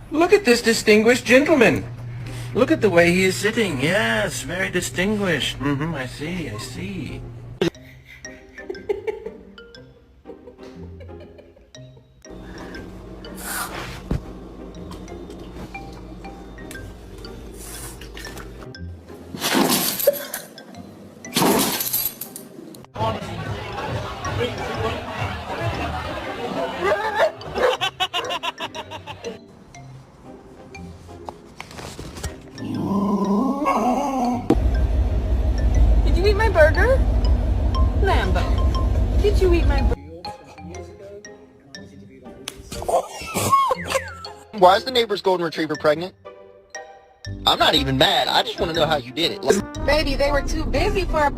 Look at this distinguished gentleman. Look at the way he is sitting. Yes, very distinguished. I see, I see. Did you eat my burger? Lambo, did you eat my burger? Why is the neighbor's golden retriever pregnant? I'm not even mad. I just want to know how you did it. Baby, they were too busy for a